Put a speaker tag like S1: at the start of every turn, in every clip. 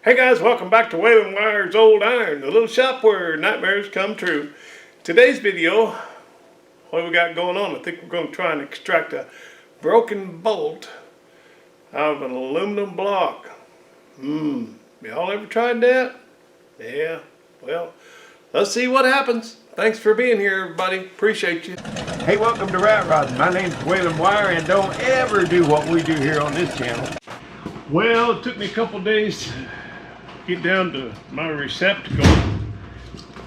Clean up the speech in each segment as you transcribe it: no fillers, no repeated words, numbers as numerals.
S1: Hey guys, welcome back to Welding Wire's Old Iron, the little shop where nightmares come true. Today's video, what we got going on, I think we're going to try and extract a broken bolt out of an aluminum block. Y'all ever tried that? Yeah, well, let's see what happens. Thanks for being here, everybody. Appreciate you.
S2: Hey, welcome to Rat Rodding. My name's Welding Wire, and don't ever do what we do here on this channel.
S1: Well, it took me a couple days to get down to my receptacle,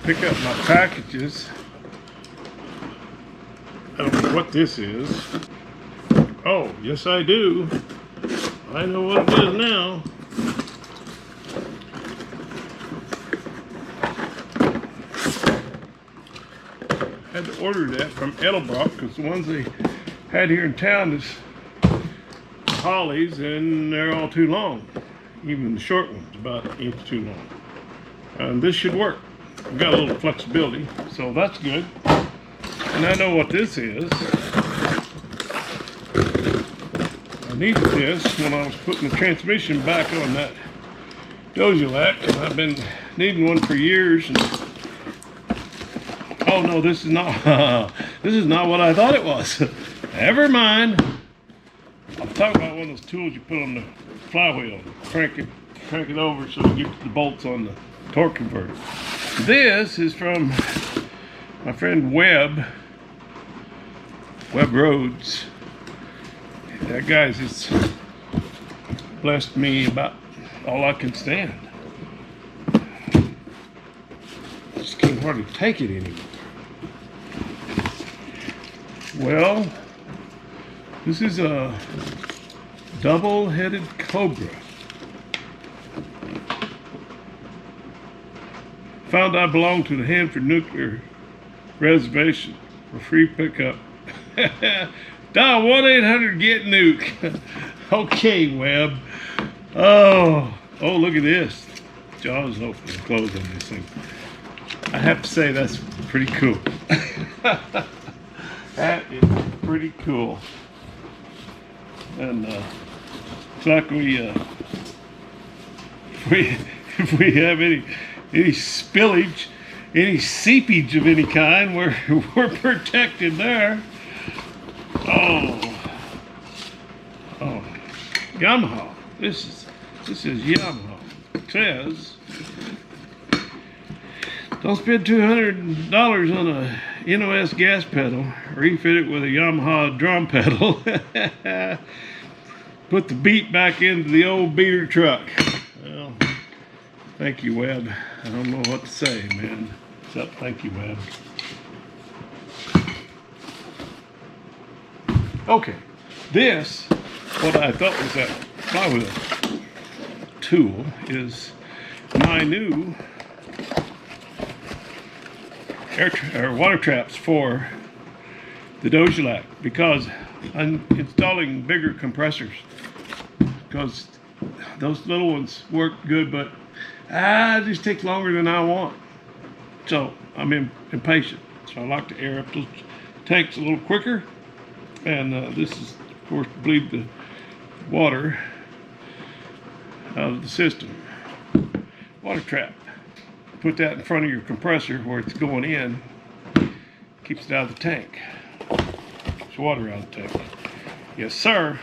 S1: pick up my packages. I don't know what this is. Oh, yes I do. I know what it is now. I had to order that from Edelbrock because the ones they had here in town is hollies and they're all too long. Even the short one's about an inch too long. And this should work. I've got a little flexibility, so that's good. And I know what this is. I needed this when I was putting the transmission back on that Dojalac, and I've been needing one for years. And oh no, this is not this is not what I thought it was. Never mind. I'm talking about one of those tools you put on the flywheel, crank it over so you get the bolts on the torque converter. This is from my friend Webb Rhodes. That guy's just blessed me about all I can stand. Just can't hardly take it anymore. Well, this is a double-headed cobra. Found I belong to the Hanford Nuclear Reservation for free pickup. Dial 1-800-GET-NUKE. Okay, Webb. Oh, look at this. Jaws open and close on this thing. I have to say that's pretty cool. That is pretty cool. And it's like if we have any spillage, any seepage of any kind, we're protected there. Oh, Yamaha. This is Yamaha. It says don't spend $200 on a NOS gas pedal. Refit it with a Yamaha drum pedal. Put the beat back into the old beater truck. Well, thank you, Webb. I don't know what to say, man. Except thank you, Webb. Okay, this, what I thought was that flywheel tool, is my new water traps for the Dojalac, because I'm installing bigger compressors because those little ones work good, but it just takes longer than I want. So I'm impatient. So I like to air up those tanks a little quicker. And this is, of course, to bleed the water out of the system. Water trap. Put that in front of your compressor where it's going in. Keeps it out of the tank. Keeps water out of the tank. Yes, sir.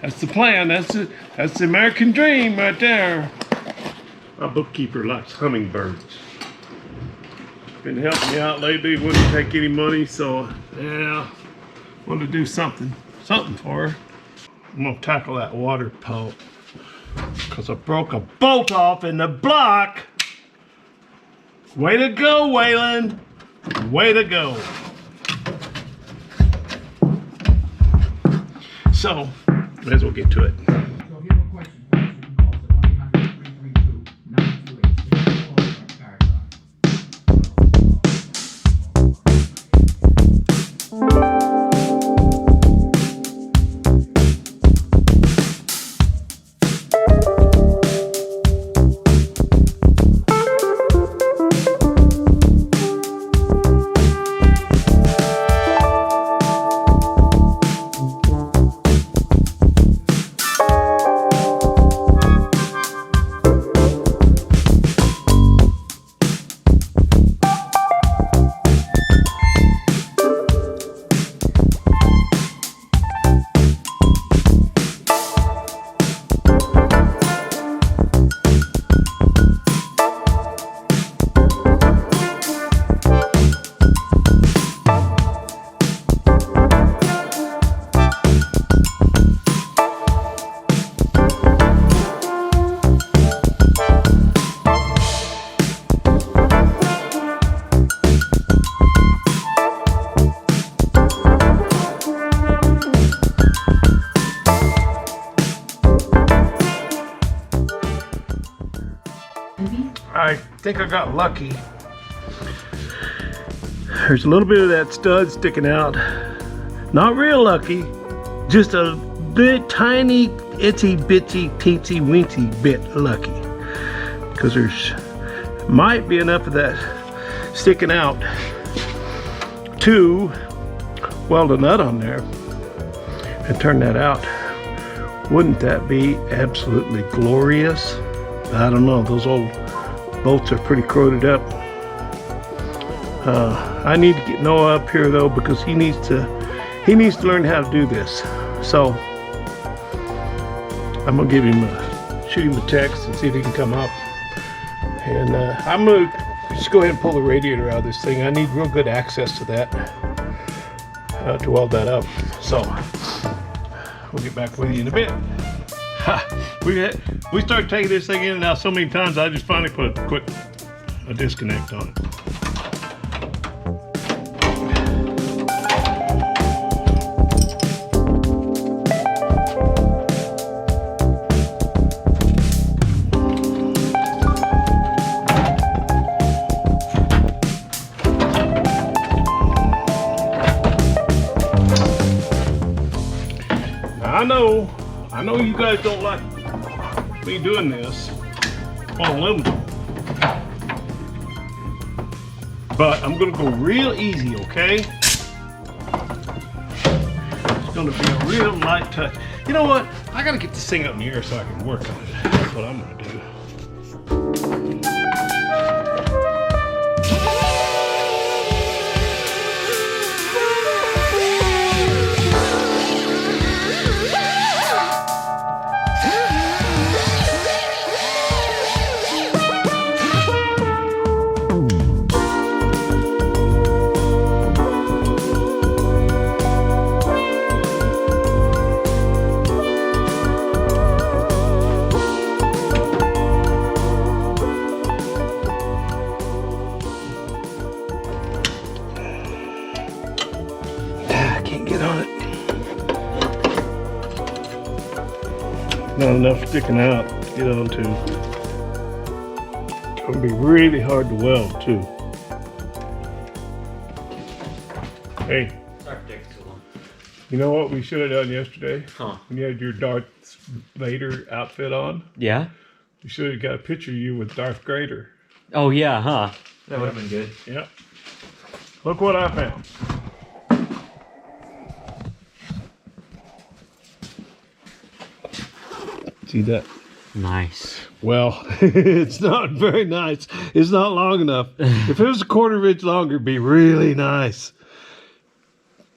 S1: That's the plan. That's the American dream right there. My bookkeeper likes hummingbirds. Been helping me out lately. Wouldn't take any money, so yeah. Wanted to do something for her. I'm gonna tackle that water pump because I broke a bolt off in the block. Way to go, Waylon. Way to go. So, may as well get to it. I think I got lucky. There's a little bit of that stud sticking out. Not real lucky, just a bit tiny, itsy bitsy, teensy weensy bit lucky. Because there's might be enough of that sticking out to weld a nut on there and turn that out. Wouldn't that be absolutely glorious? I don't know, those old bolts are pretty corroded up. I need to get Noah up here though, because he needs to learn how to do this. So I'm gonna shoot him a text and see if he can come up. And I'm gonna just go ahead and pull the radiator out of this thing. I need real good access to that to weld that up. So we'll get back with you in a bit. We started taking this thing in and out so many times, I just finally put a disconnect on it. I know you guys don't like me doing this on aluminum, but I'm gonna go real easy, okay? It's gonna be a real light touch. You know what? I gotta get this thing up in the air so I can work on it. That's what I'm gonna do. Not enough sticking out to get onto. It's going to be really hard to weld too. Hey, you know what we should have done yesterday?
S3: Huh?
S1: When you had your Darth Vader outfit on?
S3: Yeah?
S1: We should have got a picture of you with Darth Vader.
S3: Oh yeah, huh? That would have been good.
S1: Yep. Look what I found. See that?
S3: Nice.
S1: Well, it's not very nice. It's not long enough. If it was a quarter of an inch longer, it'd be really nice.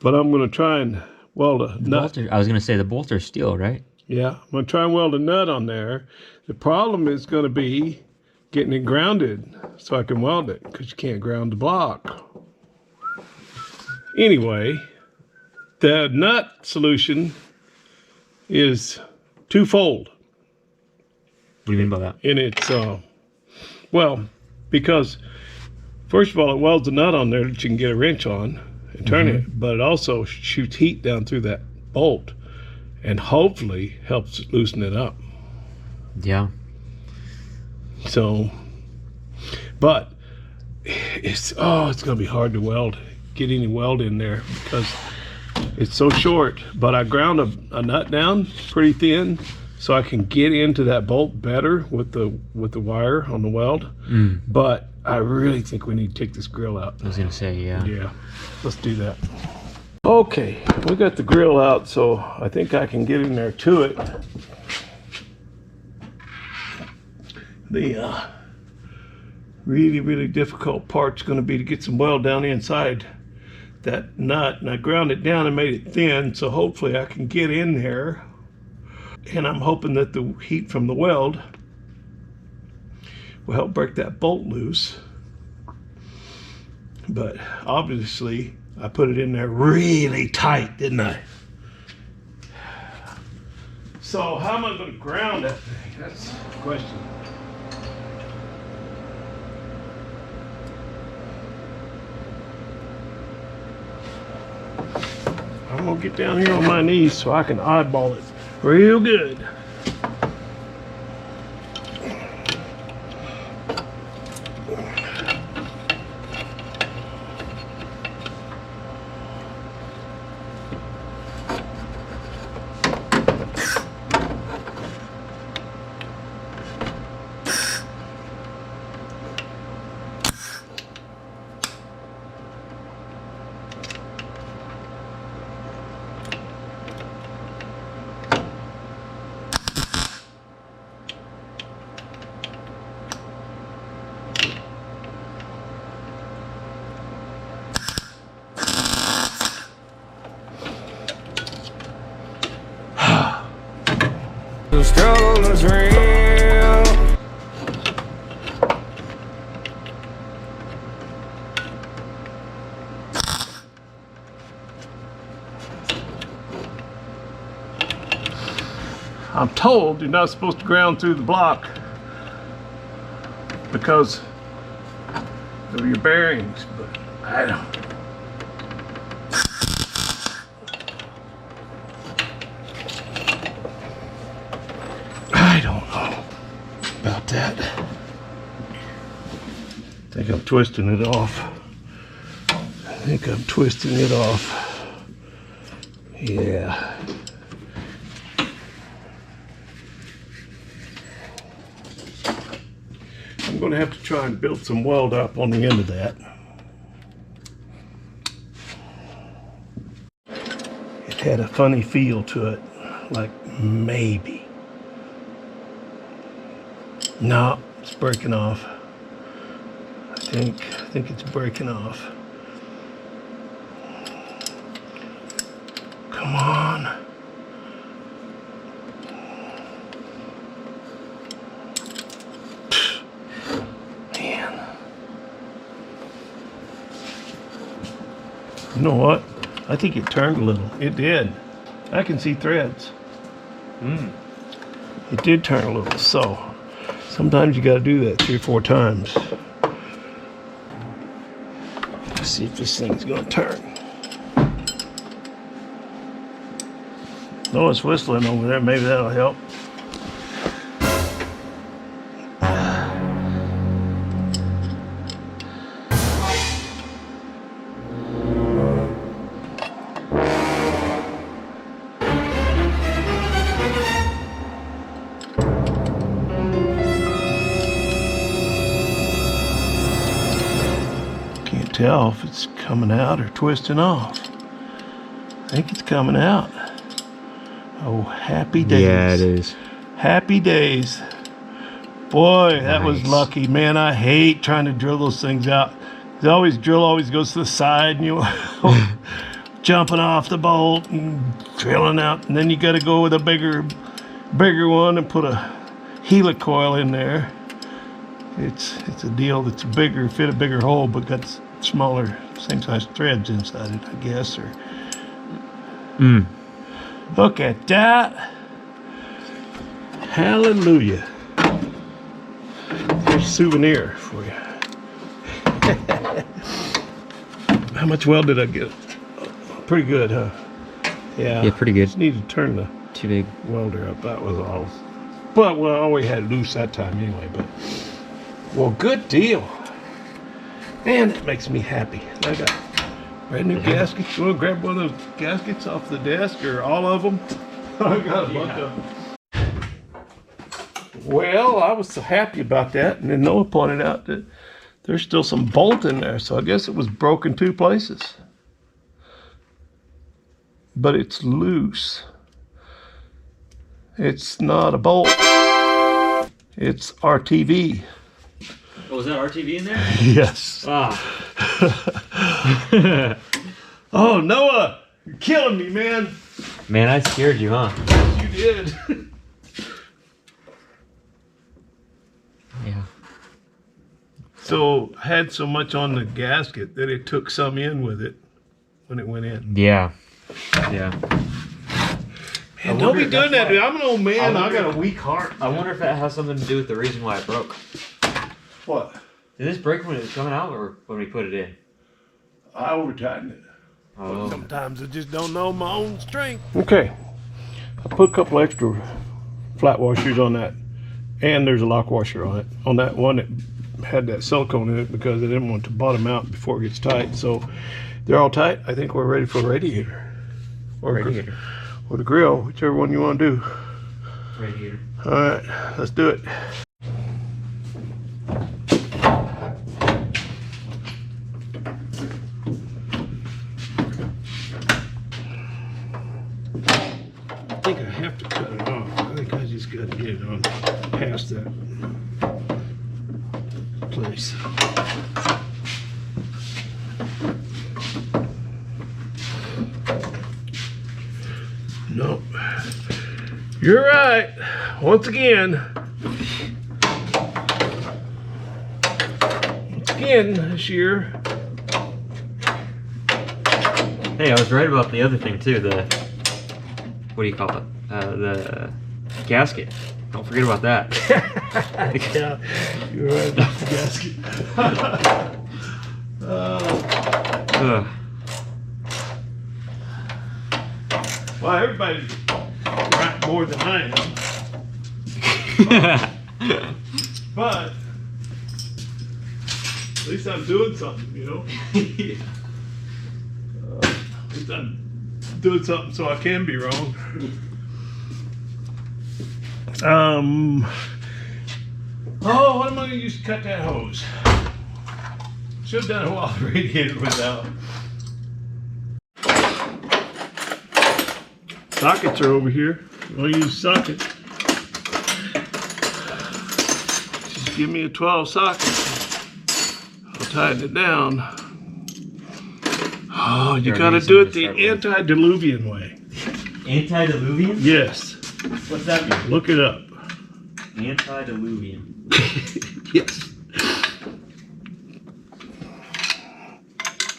S1: But I'm going to try and weld a nut.
S3: I was going to say the bolts are steel, right?
S1: Yeah, I'm going to try and weld a nut on there. The problem is going to be getting it grounded so I can weld it, because you can't ground the block. Anyway, the nut solution is twofold.
S3: What do you mean by that?
S1: And it's, well, because first of all, it welds a nut on there that you can get a wrench on and turn it, but it also shoots heat down through that bolt and hopefully helps loosen it up.
S3: Yeah.
S1: So, but it's going to be hard to weld, get any weld in there because it's so short. But I ground a nut down pretty thin, so I can get into that bolt better with the wire on the weld. But I really think we need to take this grill out.
S3: I was gonna say, yeah.
S1: Yeah, let's do that. Okay, we got the grill out, so I think I can get in there to it. The really difficult part's gonna be to get some weld down inside that nut, and I ground it down and made it thin, so hopefully I can get in there. And I'm hoping that the heat from the weld will help break that bolt loose. But obviously, I put it in there really tight, didn't I? So how am I going to ground that thing? That's the question. I'm going to get down here on my knees so I can eyeball it real good. I'm told you're not supposed to ground through the block because of your bearings, but I don't. I don't know about that. I think I'm twisting it off. Yeah. I'm going to have to try and build some weld up on the end of that. It had a funny feel to it, like maybe. No, it's breaking off. I think it's breaking off. Come on. Man. You know what? I think it turned a little. It did. I can see threads. It did turn a little, so sometimes you got to do that 3 or 4 times. Let's see if this thing's going to turn. No, it's whistling over there. Maybe that'll help. Can't tell if it's coming out or twisting off. I think it's coming out. Oh, happy days.
S3: Yeah, it is.
S1: Happy days. Boy, that was
S3: Nice.
S1: lucky, man. I hate trying to drill those things out. Drill always goes to the side and you jumping off the bolt and drilling out. And then you got to go with a bigger one and put a helicoil in there. It's a deal that's bigger, fit a bigger hole, but got smaller, same size threads inside it, I guess. Or look at that. Hallelujah. Here's a souvenir for you. How much weld did I get? Pretty good, huh? Yeah.
S3: Yeah, pretty good.
S1: Just need to turn the
S3: Too big.
S1: welder up. That was all. But well, we had it loose that time anyway. But well, good deal. Man, that makes me happy. I got brand new gaskets. You want to grab one of those gaskets off the desk or all of them? I got a bunch of them. Well, I was so happy about that, and then Noah pointed out that there's still some bolt in there, so I guess it was broken 2 places. But it's loose. It's not a bolt. It's RTV.
S3: Oh, was that RTV in there?
S1: Yes.
S3: Ah.
S1: Oh, Noah, you're killing me, man.
S3: Man, I scared you, huh?
S1: You did.
S3: Yeah.
S1: So I had so much on the gasket that it took some in with it when it went in.
S3: Yeah. Yeah.
S1: Man, don't be doing that, dude. I'm an old man. I got a weak heart.
S3: I wonder if that has something to do with the reason why it broke.
S1: What?
S3: Did this break when it was coming out or when we put it in?
S1: I over-tightened it.
S3: Oh.
S1: Sometimes I just don't know my own strength. Okay. I put a couple extra flat washers on that. And there's a lock washer on it. On that one that had that silicone in it because I didn't want to bottom out before it gets tight. So they're all tight. I think we're ready for a radiator. Or
S3: Radiator.
S1: Or the grill, whichever one you want to do.
S3: Radiator.
S1: All right, let's do it. I think I have to cut it off. I think I just got to get it on past that place. Nope. You're right. Once again. This year.
S3: Hey, I was right about the other thing too. The what do you call it? The Gasket. Don't forget about that.
S1: Yeah, you're right about the gasket.
S3: Ugh.
S1: Well, everybody's right more than I am. But at least I'm doing something, you know? At least I'm doing something so I can be wrong. Oh, what am I going to use to cut that hose? Should have done it while the radiator was out. Sockets are over here. I'll use sockets. Just give me a 12 socket. I'll tighten it down. Oh, you gotta do it the antediluvian way.
S3: Antediluvian?
S1: Yes.
S3: What's that mean?
S1: Look it up.
S3: Antediluvian.
S1: Yes.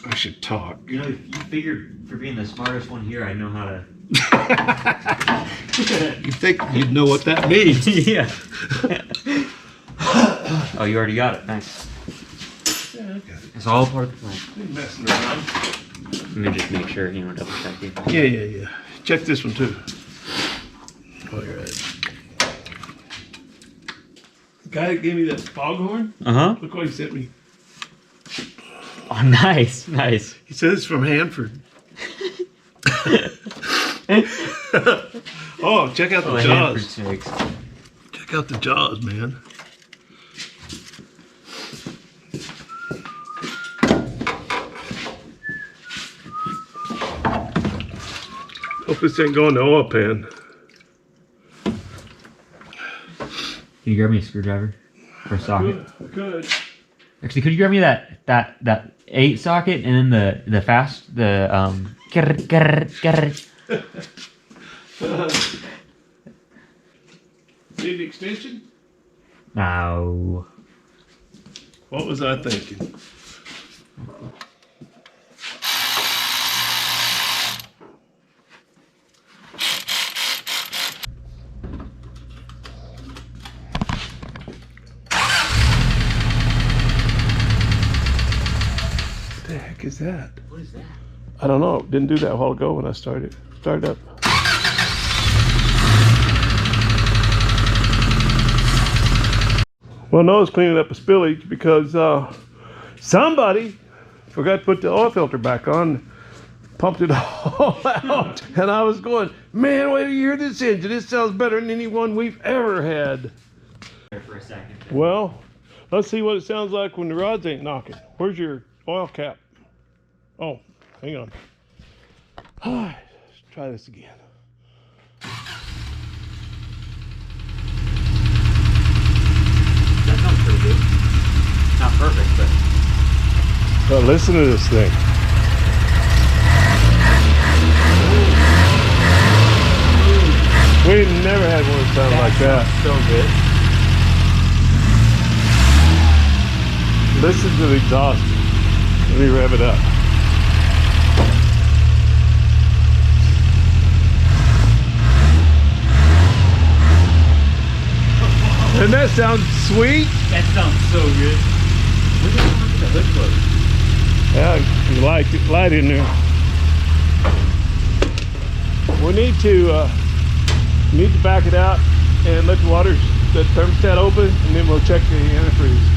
S1: I should talk.
S3: You know, you figured for being the smartest one here, I know how to.
S1: You think you'd know what that means?
S3: Yeah. Oh, you already got it. Nice.
S1: Yeah, I got it.
S3: It's all part of the plan.
S1: Ain't messing around.
S3: Let me just make sure, you know, double check it.
S1: Yeah. Check this one too. Oh, you're right. The guy that gave me that foghorn, look what he sent me.
S3: Oh, nice. Nice.
S1: He says it's from Hanford. Oh, check out the jaws.
S3: Snakes.
S1: Check out the jaws, man. Hope this ain't going to oil pan.
S3: Can you grab me a screwdriver or a socket?
S1: I could.
S3: Actually, could you grab me that 8 socket and then the fast
S1: Need the extension?
S3: No.
S1: What was I thinking? What the heck is that?
S3: What is that?
S1: I don't know. Didn't do that a while ago when I started up. Well, Noah's cleaning up a spillage because somebody forgot to put the oil filter back on, pumped it all out, and I was going, man, wait till you hear this engine. This sounds better than any one we've ever had.
S3: For a second.
S1: Well, let's see what it sounds like when the rods ain't knocking. Where's your oil cap? Oh, hang on. Let's try this again.
S3: That sounds pretty good. Not perfect, but.
S1: But listen to this thing. We never had one that sounded like that.
S3: So good.
S1: Listen to the exhaust. Let me rev it up. Doesn't that sound sweet?
S3: That sounds so good. Look at the hood close.
S1: Yeah, light in there. We need to back it out and let the thermostat open, and then we'll check the antifreeze.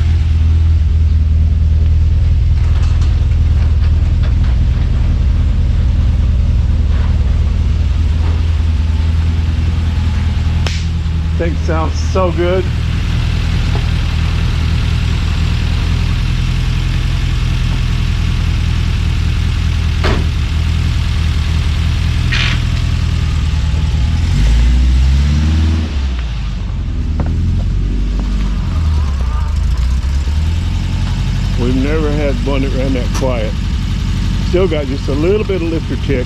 S1: Thing sounds so good. We've never had one that ran that quiet. Still got just a little bit of lifter kick.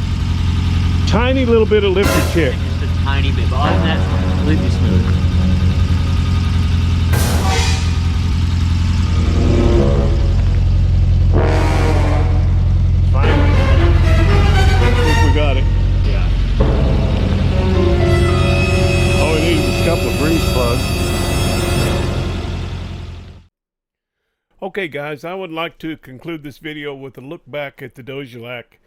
S1: Tiny little bit of lifter kick.
S3: Just a tiny bit, but other than that, completely smooth.
S1: Finally. I think we got it.
S3: Yeah.
S1: All we need is Okay guys, I would like to conclude this video with a look back at the Dojulac.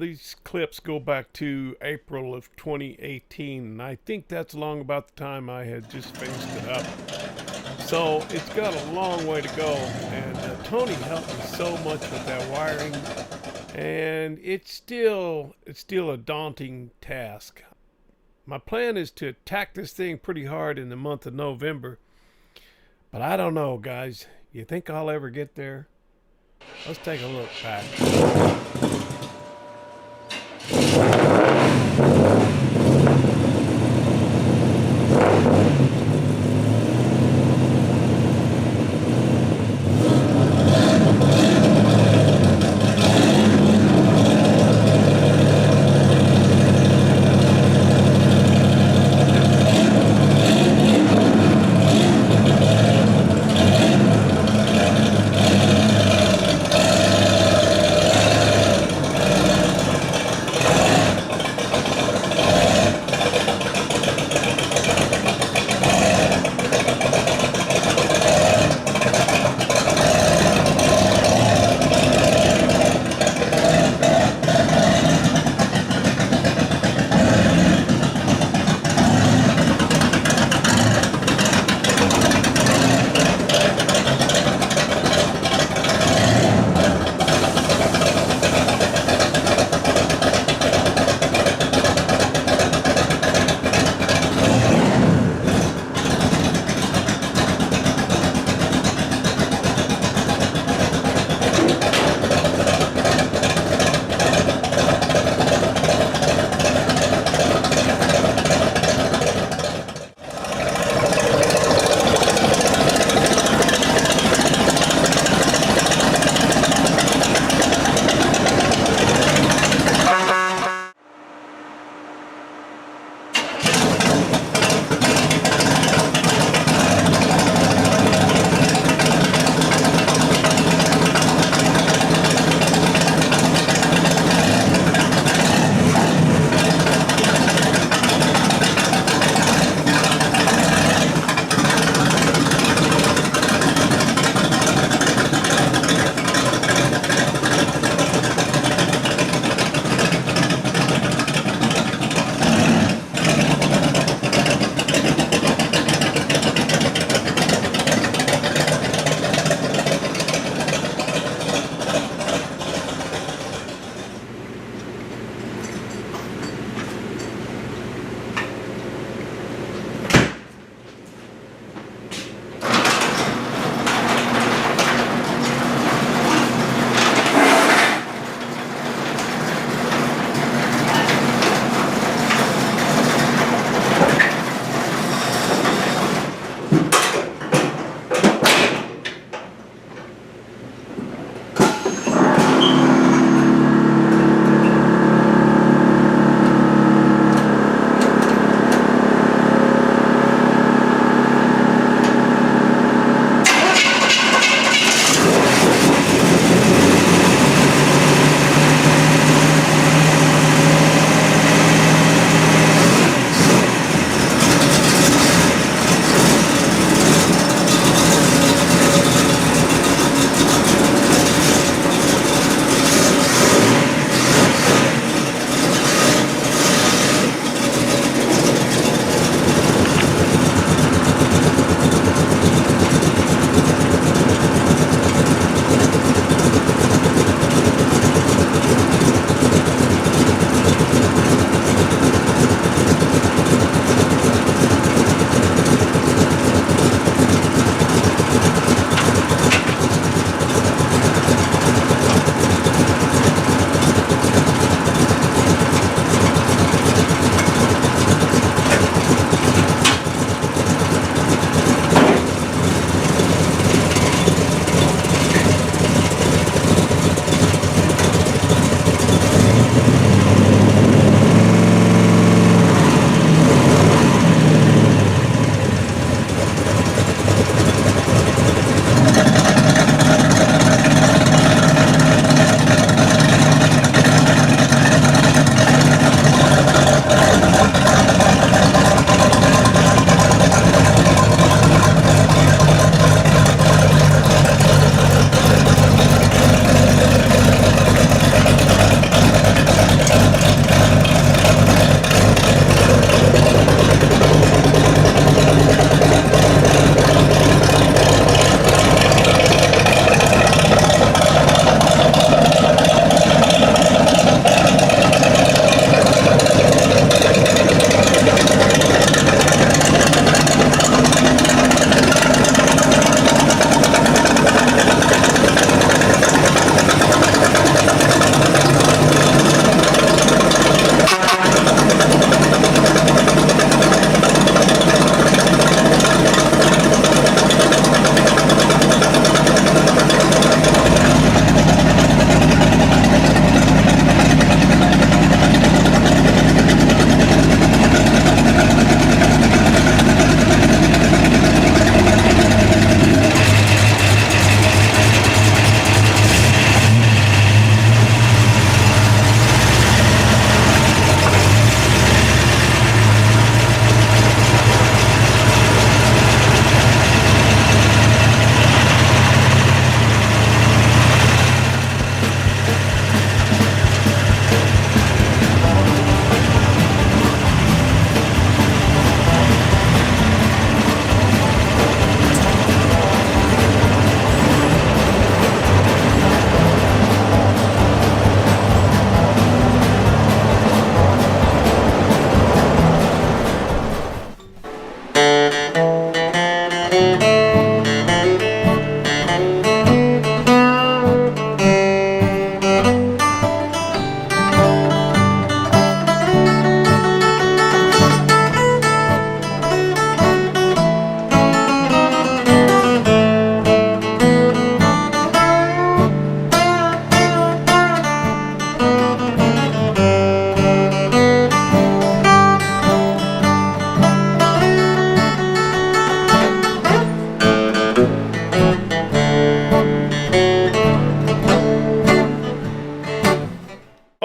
S1: These clips go back to April of 2018, and I think that's along about the time I had just finished it up. So it's got a long way to go, and Tony helped me so much with that wiring, and it's still a daunting task. My plan is to attack this thing pretty hard in the month of November, but I don't know, guys. You think I'll ever get there? Let's take a look back.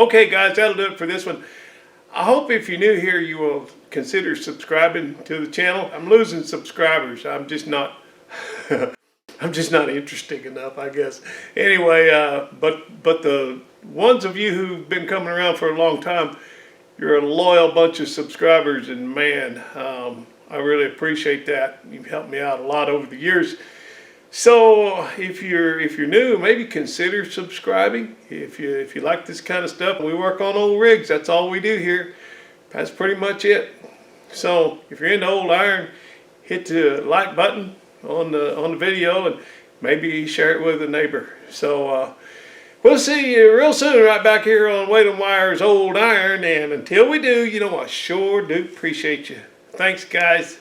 S1: Okay, guys, that'll do it for this one. I hope if you're new here, you will consider subscribing to the channel. I'm losing subscribers. I'm just not I'm just not interesting enough, I guess. Anyway, but the ones of you who've been coming around for a long time, you're a loyal bunch of subscribers, and man, I really appreciate that. You've helped me out a lot over the years. So if you're new, maybe consider subscribing. If you like this kind of stuff, we work on old rigs. That's all we do here. That's pretty much it. So if you're into old iron, hit the like button on the video and maybe share it with a neighbor. So we'll see you real soon right back here on Welding Wire's Old Iron. And until we do, you know, I sure do appreciate you. Thanks, guys.